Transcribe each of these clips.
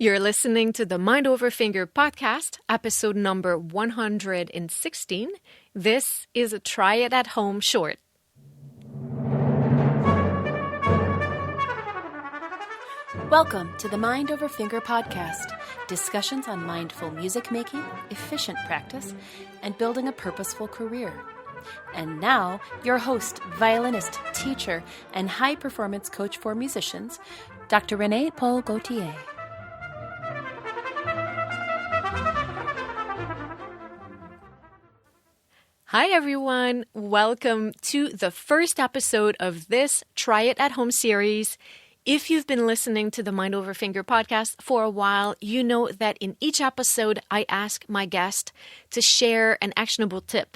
You're listening to the Mind Over Finger podcast, episode number 116. This is a Try It at Home short. Welcome to the Mind Over Finger podcast, discussions on mindful music making, efficient practice, and building a purposeful career. And now, your host, violinist, teacher, and high-performance coach for musicians, Dr. René Paul Gauthier. Hi, everyone. Welcome to the first episode of this Try It at Home series. If you've been listening to the Mind Over Finger podcast for a while, you know that in each episode, I ask my guest to share an actionable tip.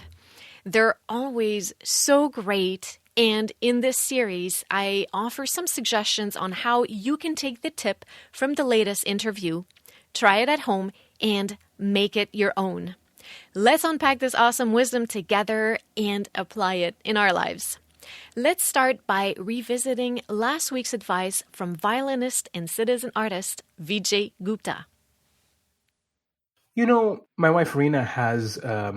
They're always so great. And in this series, I offer some suggestions on how you can take the tip from the latest interview, try it at home, and make it your own. Let's unpack this awesome wisdom together and apply it in our lives. Let's start by revisiting last week's advice from violinist and citizen artist Vijay Gupta. You know, my wife Rena has a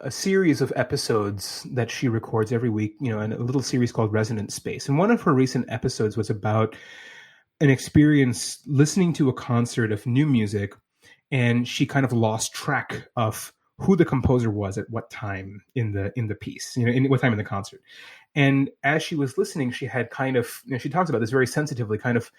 series of episodes that she records every week, in a little series called Resonant Space. And one of her recent episodes was about an experience listening to a concert of new music, and she kind of lost track of who the composer was at what time in the piece, in what time in the concert. And as she was listening, she had kind of, she talks about this very sensitively, kind of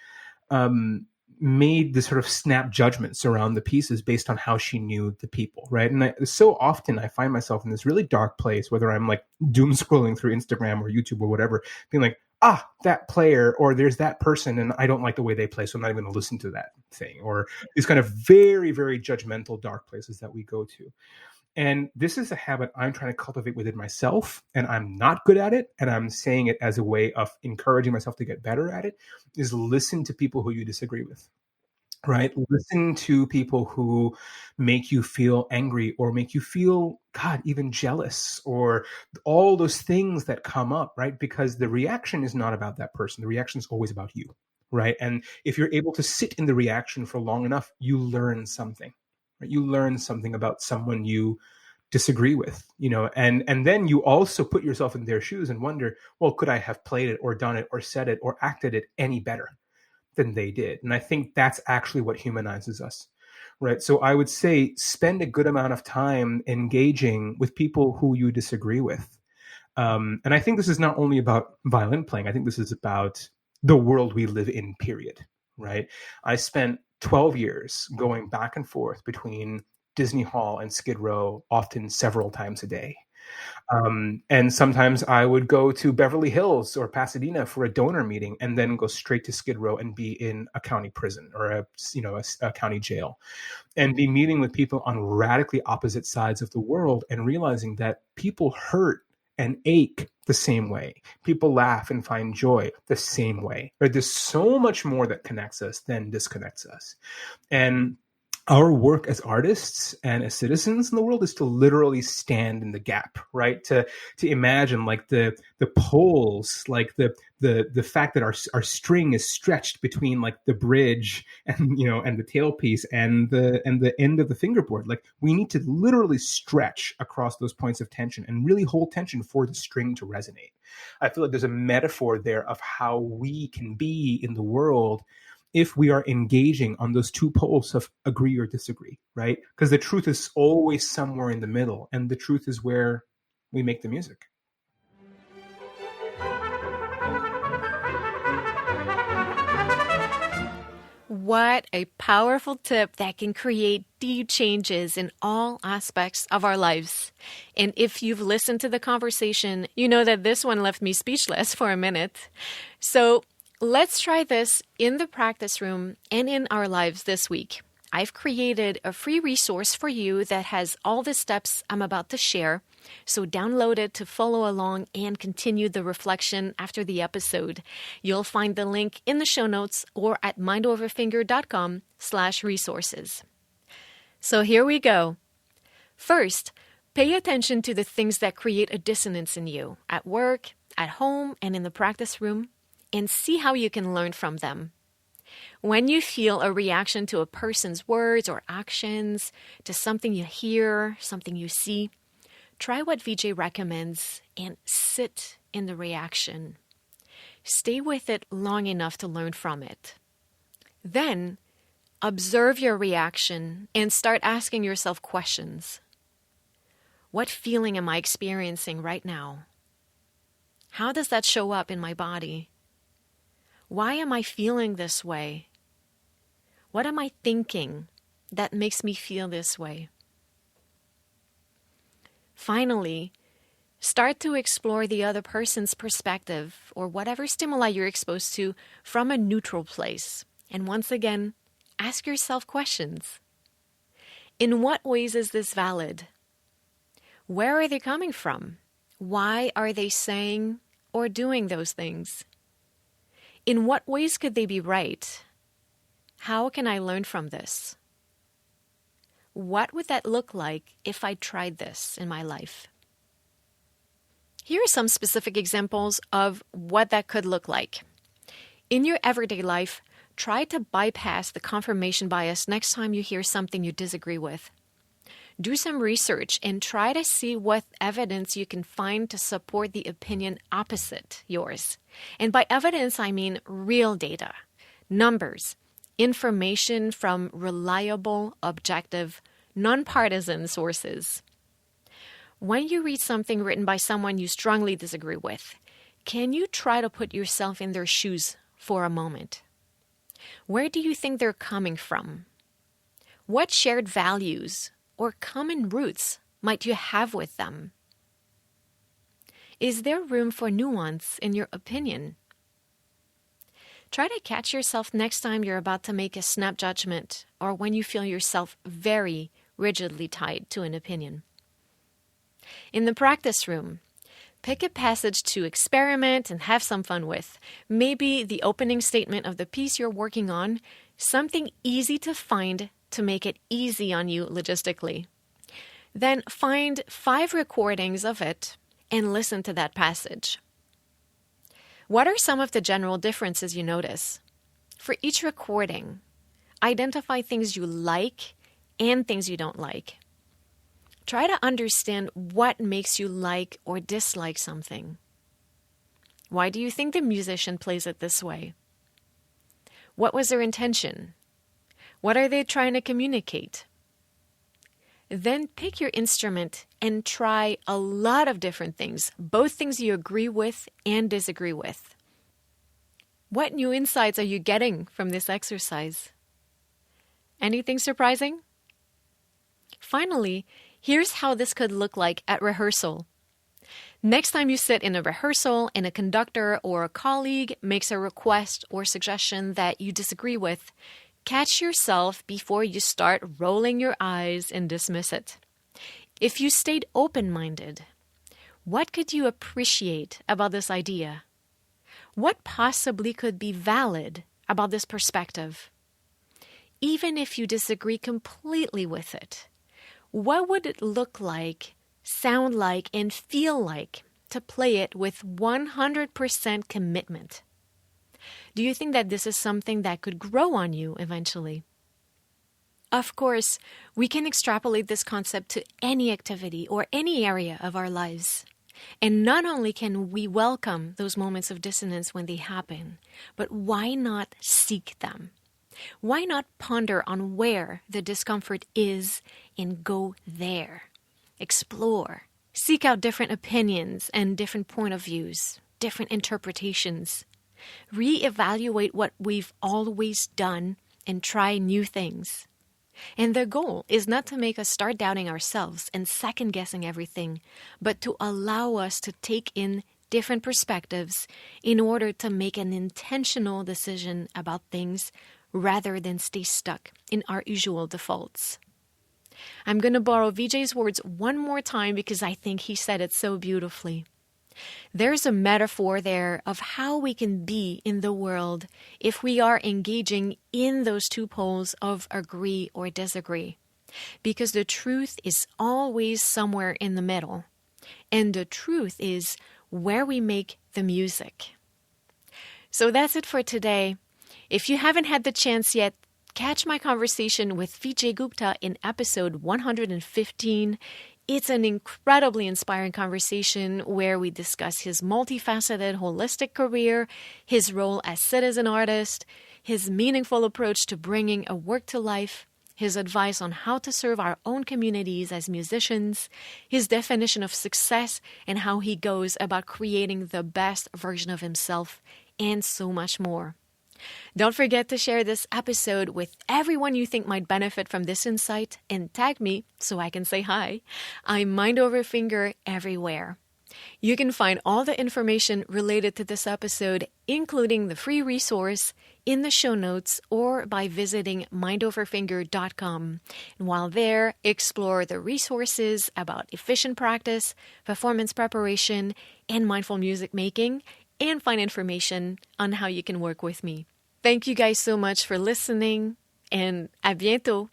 made this sort of snap judgments around the pieces based on how she knew the people, right? And so often I find myself in this really dark place, whether I'm like doom scrolling through Instagram or YouTube or whatever, being like, that player, or there's that person, and I don't like the way they play, so I'm not even going to listen to that thing, or these kind of very, very judgmental dark places that we go to. And this is a habit I'm trying to cultivate within myself, and I'm not good at it, and I'm saying it as a way of encouraging myself to get better at it, is listen to people who you disagree with, right? Listen to people who make you feel angry or make you feel, even jealous, or all those things that come up, right? Because the reaction is not about that person. The reaction is always about you, right? And if you're able to sit in the reaction for long enough, you learn something. Right? You learn something about someone you disagree with, and then you also put yourself in their shoes and wonder, well, could I have played it or done it or said it or acted it any better than they did? And I think that's actually what humanizes us, right? So I would say spend a good amount of time engaging with people who you disagree with. And I think this is not only about violin playing. I think this is about the world we live in, period, right? I spent 12 years going back and forth between Disney Hall and Skid Row, often several times a day. And sometimes I would go to Beverly Hills or Pasadena for a donor meeting and then go straight to Skid Row and be in a county prison or a county jail, and be meeting with people on radically opposite sides of the world and realizing that people hurt and ache the same way. People laugh and find joy the same way. Right? There's so much more that connects us than disconnects us. And our work as artists and as citizens in the world is to literally stand in the gap, right? To imagine like the poles, like the fact that our string is stretched between like the bridge and and the tailpiece and the end of the fingerboard. Like we need to literally stretch across those points of tension and really hold tension for the string to resonate. I feel like there's a metaphor there of how we can be in the world if we are engaging on those two poles of agree or disagree, right? Because the truth is always somewhere in the middle, and the truth is where we make the music. What a powerful tip that can create deep changes in all aspects of our lives. And if you've listened to the conversation, you know that this one left me speechless for a minute. So let's try this in the practice room and in our lives this week. I've created a free resource for you that has all the steps I'm about to share. So download it to follow along and continue the reflection after the episode. You'll find the link in the show notes or at mindoverfinger.com/resources. So here we go. First, pay attention to the things that create a dissonance in you at work, at home, and in the practice room, and see how you can learn from them. When you feel a reaction to a person's words or actions, to something you hear, something you see, try what Vijay recommends and sit in the reaction. Stay with it long enough to learn from it. Then, observe your reaction and start asking yourself questions. What feeling am I experiencing right now? How does that show up in my body? Why am I feeling this way? What am I thinking that makes me feel this way? Finally, start to explore the other person's perspective or whatever stimuli you're exposed to from a neutral place. And once again, ask yourself questions. In what ways is this valid? Where are they coming from? Why are they saying or doing those things? In what ways could they be right? How can I learn from this? What would that look like if I tried this in my life? Here are some specific examples of what that could look like. In your everyday life, try to bypass the confirmation bias next time you hear something you disagree with. Do some research and try to see what evidence you can find to support the opinion opposite yours. And by evidence, I mean real data, numbers, information from reliable, objective, nonpartisan sources. When you read something written by someone you strongly disagree with, can you try to put yourself in their shoes for a moment? Where do you think they're coming from? What shared values or common roots might you have with them? Is there room for nuance in your opinion? Try to catch yourself next time you're about to make a snap judgment or when you feel yourself very rigidly tied to an opinion. In the practice room, pick a passage to experiment and have some fun with. Maybe the opening statement of the piece you're working on, something easy to find to make it easy on you logistically. Then find 5 recordings of it and listen to that passage. What are some of the general differences you notice? For each recording, identify things you like and things you don't like. Try to understand what makes you like or dislike something. Why do you think the musician plays it this way? What was their intention? What are they trying to communicate? Then pick your instrument and try a lot of different things, both things you agree with and disagree with. What new insights are you getting from this exercise? Anything surprising? Finally, here's how this could look like at rehearsal. Next time you sit in a rehearsal and a conductor or a colleague makes a request or suggestion that you disagree with, catch yourself before you start rolling your eyes and dismiss it. If you stayed open-minded, what could you appreciate about this idea? What possibly could be valid about this perspective? Even if you disagree completely with it, what would it look like, sound like, and feel like to play it with 100% commitment? Do you think that this is something that could grow on you eventually? Of course, we can extrapolate this concept to any activity or any area of our lives. And not only can we welcome those moments of dissonance when they happen, but why not seek them? Why not ponder on where the discomfort is and go there? Explore. Seek out different opinions and different point of views, different interpretations. Reevaluate what we've always done and try new things. And the goal is not to make us start doubting ourselves and second-guessing everything, but to allow us to take in different perspectives in order to make an intentional decision about things rather than stay stuck in our usual defaults. I'm going to borrow Vijay's words one more time because I think he said it so beautifully. There's a metaphor there of how we can be in the world if we are engaging in those two poles of agree or disagree. Because the truth is always somewhere in the middle. And the truth is where we make the music. So that's it for today. If you haven't had the chance yet, catch my conversation with Vijay Gupta in episode 115. It's an incredibly inspiring conversation where we discuss his multifaceted, holistic career, his role as citizen artist, his meaningful approach to bringing a work to life, his advice on how to serve our own communities as musicians, his definition of success and how he goes about creating the best version of himself, and so much more. Don't forget to share this episode with everyone you think might benefit from this insight and tag me so I can say hi. I'm Mind Over Finger everywhere. You can find all the information related to this episode, including the free resource, in the show notes or by visiting mindoverfinger.com. And while there, explore the resources about efficient practice, performance preparation, and mindful music making, and find information on how you can work with me. Thank you guys so much for listening, and à bientôt!